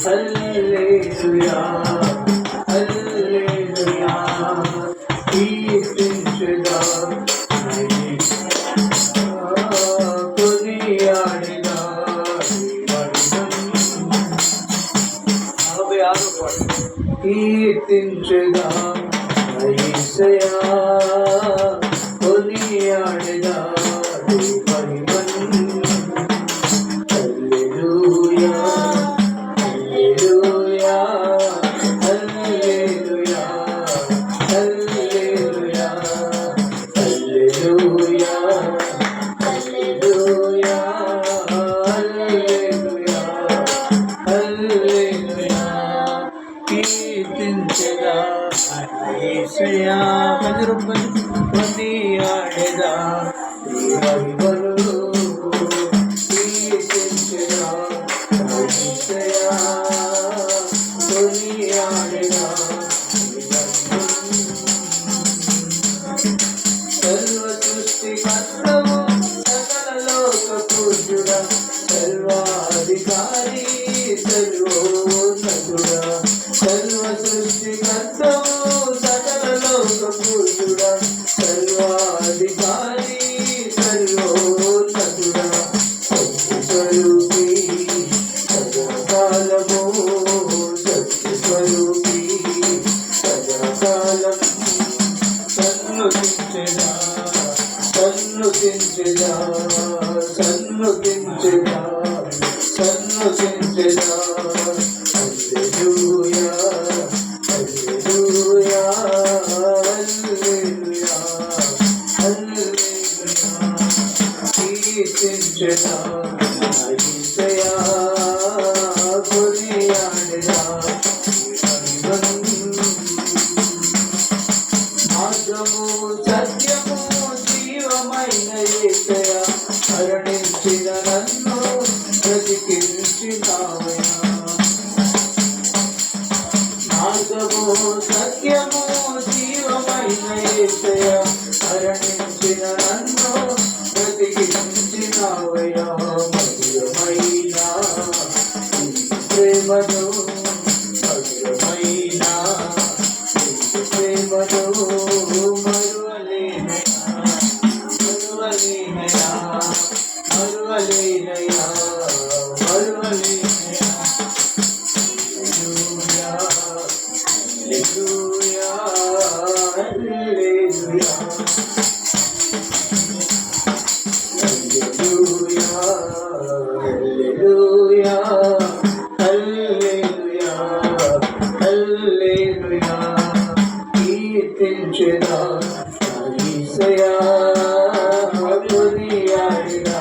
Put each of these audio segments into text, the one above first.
హల్లెలూయా హల్లెలూయా కీర్తించుదా కొనియాడిదా 46 పాట కీర్తించుదా యేసయ్యా కొనియాడిదా యేసయ్యా కొనియాడెదా మహిమలు కీర్తించెదా యేసయ్యా కొనియాడెదా సర్వ సృష్టికర్తవు సకల లోక పూజ్యుడా సర్వాధికారి సర్వోన్నతుడా సర్వ సృష్టికర్తవు పూజుడా సర్వాధికారి సర్వోన్నతుడా సత్యస్వరూపి సదాకాలము సత్యస్వరూపి సదాకాలం సన్నుతించెదా సన్నుతించెదా సన్నుతించెదా సన్నుతించెదా హల్లెలూయా హల్లెలూయా కీర్తించెదా యేసయ్యా కొనియాడెదా మార్గము సత్యము జీవమైన యేసయ్యా మరణించిన నన్ను బ్రతికించినావయ్యా మార్గము సత్యము జీవమైన యేసయ్యా మరణించిన నన్ను బ్రతికించినావయ్యా మధురమైన ప్రేమను మధురమైన ప్రేమను మరువలేనయా మరువలేనయా మరువలేనయా హల్లెలూయా హల్లెలూయా హల్లెలూయా హల్లెలూయా హల్లెలూయా కీర్తించెదా యేసయ్యా కొనియాడెదా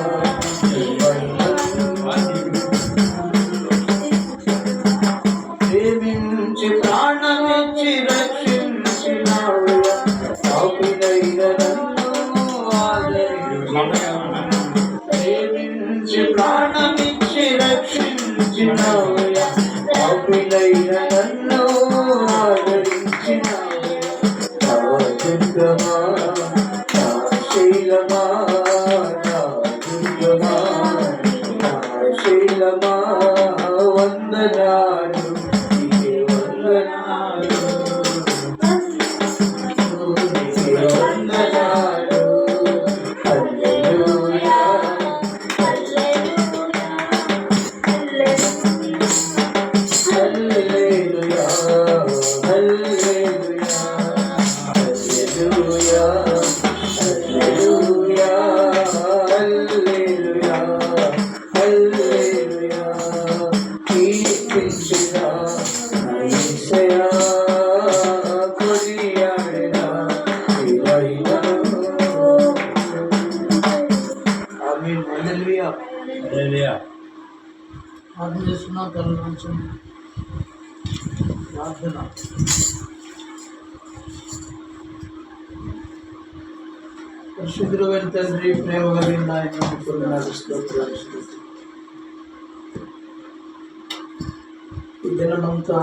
ప్రేమించి ప్రాణమిచ్చి రక్షించినావయ్యా పాపినైన నన్ను ప్రేమించి ప్రాణమిచ్చి రక్షించినావయ్యా పాపినైన నన్ను ఆదరించినావయ్యా నా దుర్గమా నా శైలమా నా దుర్గమా నా శైలమా వందనాలు నీకే వందనాలు నీకే వందనాలు హల్లెలూయా హల్లెలూయా హల్లెలూయా హల్లెలూయా హల్లెలూయా హల్లెలూయా హల్లెలూయా కీర్తించెదా యేసయ్యా కొనియాడెదా ఆమేన్ హల్లెలూయా హల్లెలూయా ప్రార్థన చేస్తున్నా తల కొంచెం ప్రార్థన పరిశుద్ధుడైన తండ్రి ప్రేమ కలిగిన ఆయన స్తోత్రాలు ఈ దినమంతా